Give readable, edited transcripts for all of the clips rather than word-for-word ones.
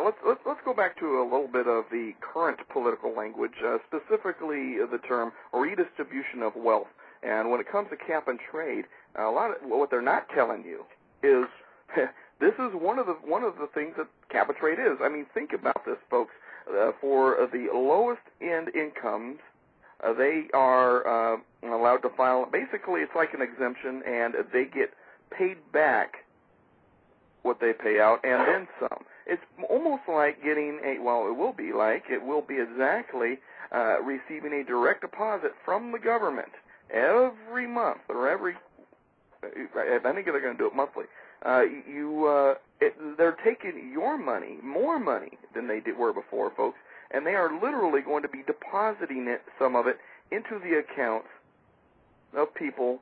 let's go back to a little bit of the current political language, specifically the term redistribution of wealth. And when it comes to cap and trade, a lot of what they're not telling you is this is one of the things that cap and trade is. I mean, think about this, folks. For the lowest end incomes, they are allowed to file. Basically, it's like an exemption, and they get paid back what they pay out and then some. It's almost like getting it will be exactly receiving a direct deposit from the government every month or every. I think they're going to do it monthly. They're taking your money, more money than they were before, folks, and they are literally going to be depositing some of it into the accounts of people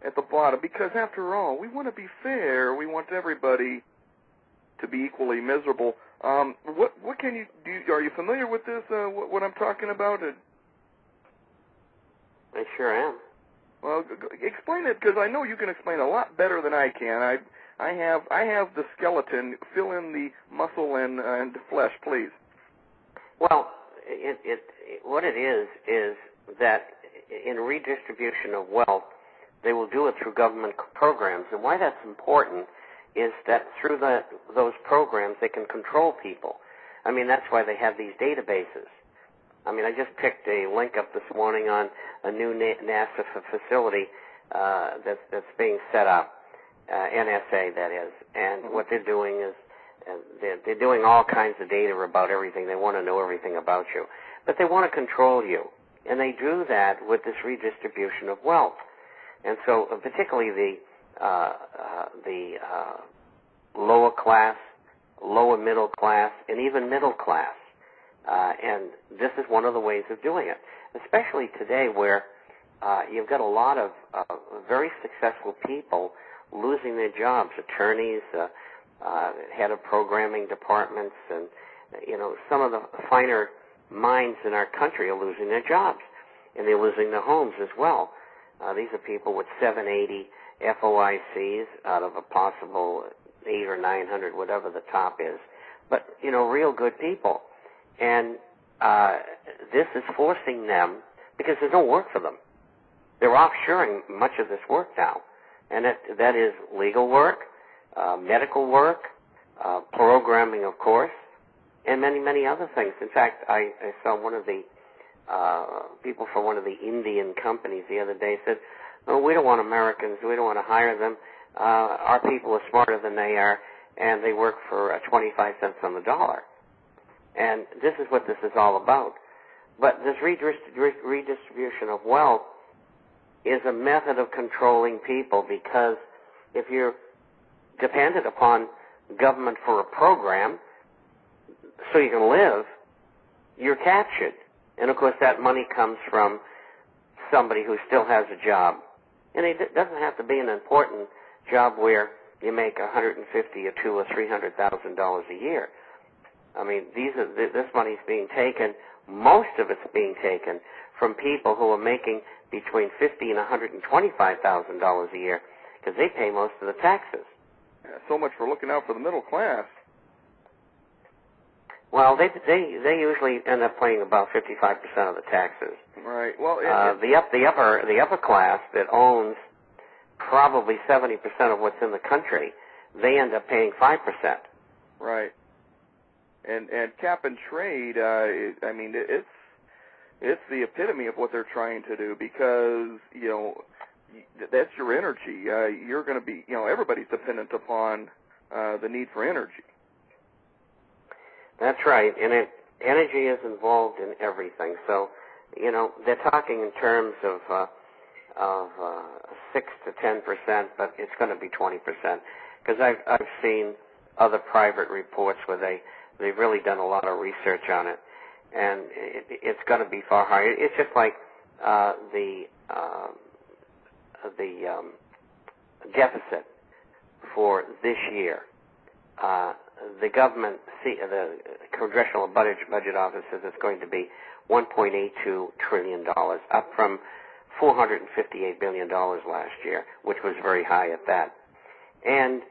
at the bottom. Because after all, we want to be fair. We want everybody to be equally miserable. What can you do? Are you familiar with this? What I'm talking about? I sure am. Well, explain it, because I know you can explain a lot better than I can. I have the skeleton. Fill in the muscle and the flesh, please. Well, what it is that in redistribution of wealth, they will do it through government programs. And why that's important is that through those programs, they can control people. I mean, that's why they have these databases. I mean, I just picked a link up this morning on a new NASA facility that's being set up, NSA, that is. And what they're doing is they're doing all kinds of data about everything. They want to know everything about you. But they want to control you. And they do that with this redistribution of wealth. And so particularly the lower class, lower middle class, and even middle class. And this is one of the ways of doing it, especially today where you've got a lot of very successful people losing their jobs, attorneys, head of programming departments, and, some of the finer minds in our country are losing their jobs, and they're losing their homes as well. These are people with 780 FOICs out of a possible 800 or 900, whatever the top is. But, real good people. And this is forcing them, because there's no work for them. They're offshoring much of this work now. And that is legal work, medical work, programming, of course, and many, many other things. In fact, I saw one of the people from one of the Indian companies the other day said, "Oh, we don't want Americans. We don't want to hire them. Our people are smarter than they are, and they work for 25 cents on the dollar." And this is what this is all about. But this redistribution of wealth is a method of controlling people, because if you're dependent upon government for a program so you can live, you're captured. And, of course, that money comes from somebody who still has a job. And it doesn't have to be an important job where you make $150,000 or $200,000 or $300,000 a year. I mean, this money's being taken, most of it's being taken from people who are making between $50,000 and $125,000 a year, because they pay most of the taxes. Yeah, so much for looking out for the middle class. Well, they usually end up paying about 55% of the taxes. Right. Well, the upper class that owns probably 70% of what's in the country, they end up paying 5%. Right. And cap and trade, I mean, it's the epitome of what they're trying to do, because, that's your energy. You're going to be, everybody's dependent upon the need for energy. That's right. And energy is involved in everything. So, they're talking in terms of 6 to 10%, but it's going to be 20%. Because I've seen other private reports where they've really done a lot of research on it, and it's going to be far higher. It's just like the deficit for this year. The government, the Congressional Budget Office says it's going to be $1.82 trillion, up from $458 billion last year, which was very high at that. And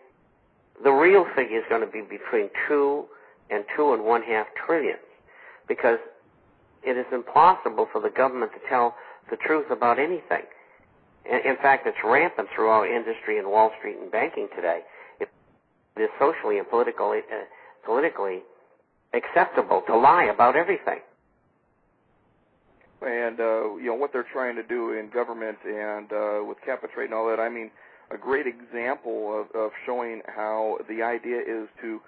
the real figure is going to be between 2 and $2.5 trillion, because it is impossible for the government to tell the truth about anything. In fact, it's rampant throughout industry and Wall Street and banking today. It is socially and politically acceptable to lie about everything. And, what they're trying to do in government and with cap and trade and all that, I mean, a great example of showing how the idea is to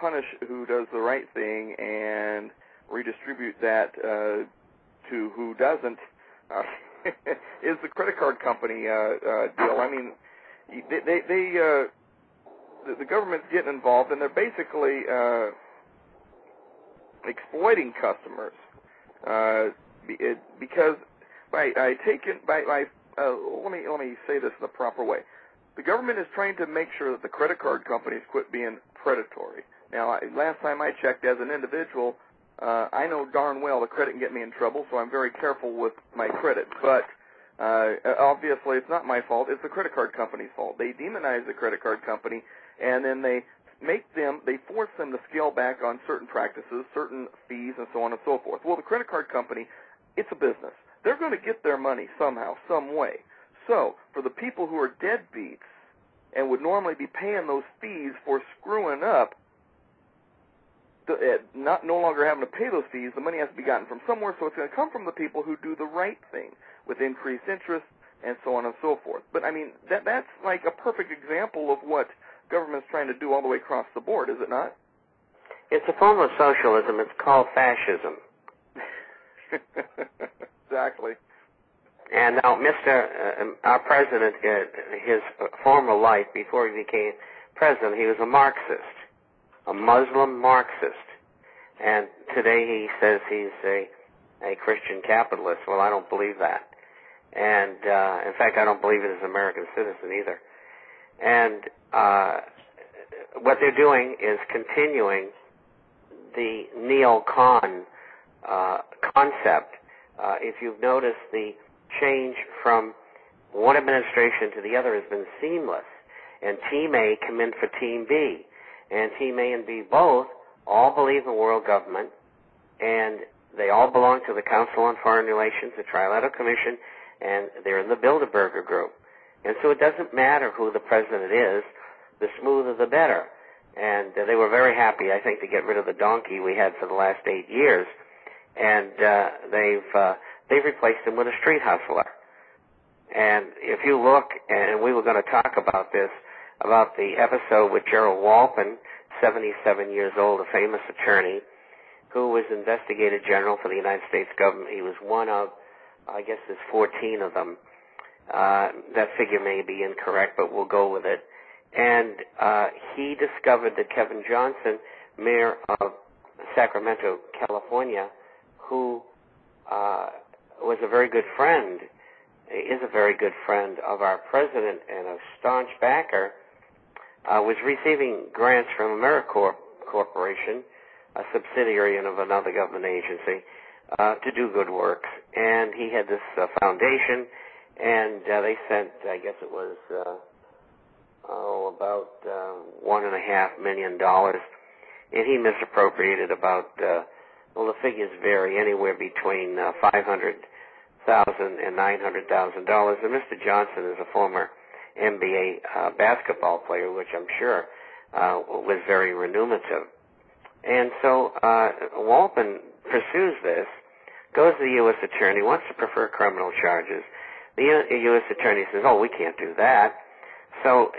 punish who does the right thing and redistribute that to who doesn't is the credit card company deal. I mean, the government's getting involved, and they're basically exploiting customers because let me say this in the proper way. The government is trying to make sure that the credit card companies quit being predatory. Now, last time I checked, as an individual, I know darn well the credit can get me in trouble, so I'm very careful with my credit. But obviously, it's not my fault. It's the credit card company's fault. They demonize the credit card company, and then they force them to scale back on certain practices, certain fees, and so on and so forth. Well, the credit card company, it's a business. They're going to get their money somehow, some way. So, for the people who are deadbeats and would normally be paying those fees for screwing up, no longer having to pay those fees, the money has to be gotten from somewhere, so it's going to come from the people who do the right thing with increased interest and so on and so forth. But, I mean, that's like a perfect example of what government's trying to do all the way across the board, is it not? It's a form of socialism. It's called fascism. Exactly. And now, our president, his former life, before he became president, he was a Marxist, a Muslim Marxist. And today he says he's a Christian capitalist. Well, I don't believe that. And, in fact, I don't believe it as an American citizen either. And what they're doing is continuing the neocon concept. If you've noticed, the change from one administration to the other has been seamless. And Team A come in for Team B. And Team A and B both all believe in world government, and they all belong to the Council on Foreign Relations, the Trilateral Commission, and they're in the Bilderberger Group. And so it doesn't matter who the president is, the smoother the better. And they were very happy, I think, to get rid of the donkey we had for the last 8 years. And they've replaced him with a street hustler. And if you look, and we were going to talk about this, about the episode with Gerald Walpin, 77 years old, a famous attorney, who was investigator general for the United States government. He was one of, I guess there's 14 of them. That figure may be incorrect, but we'll go with it. And he discovered that Kevin Johnson, mayor of Sacramento, California, who was a very good friend, is a very good friend of our president and a staunch backer, was receiving grants from AmeriCorps Corporation, a subsidiary of another government agency, to do good works. And he had this foundation, and they sent, I guess it was, about $1.5 million. And he misappropriated about, well, the figures vary anywhere between $500,000 and $900,000. And Mr. Johnson is a former NBA basketball player, which I'm sure was very remunerative. And so Walpin pursues this, goes to the U.S. attorney, wants to prefer criminal charges. The U.S. attorney says, oh, we can't do that. So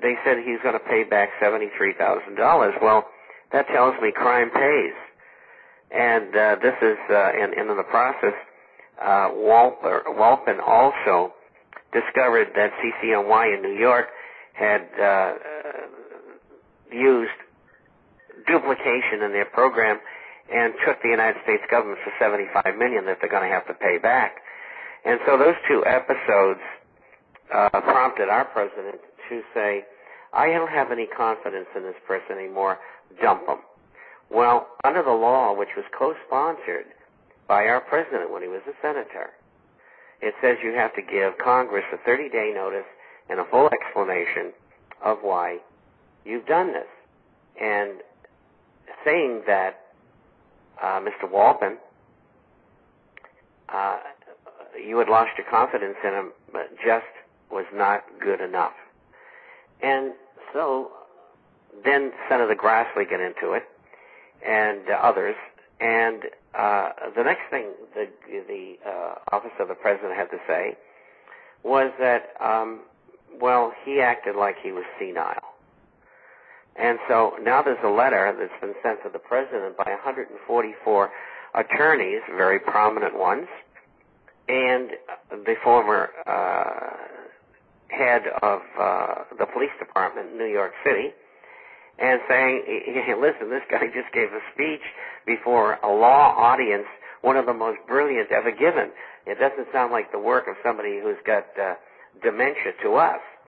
they said he's going to pay back $73,000. Well, that tells me crime pays. And this is, in the process, Walpin also discovered that CCNY in New York had used duplication in their program and took the United States government for $75 million that they're going to have to pay back. And so those two episodes prompted our president to say, I don't have any confidence in this person anymore, dump him. Well, under the law, which was co-sponsored by our president when he was a senator, it says you have to give Congress a 30-day notice and a full explanation of why you've done this. And saying that Mr. Walton, you had lost your confidence in him, but just was not good enough. And so then Senator Grassley got into it, and others, and the next thing the Office of the President had to say was that, he acted like he was senile. And so now there's a letter that's been sent to the President by 144 attorneys, very prominent ones, and the former head of the police department in New York City, and saying, hey, listen, this guy just gave a speech before a law audience, one of the most brilliant ever given. It doesn't sound like the work of somebody who's got dementia to us.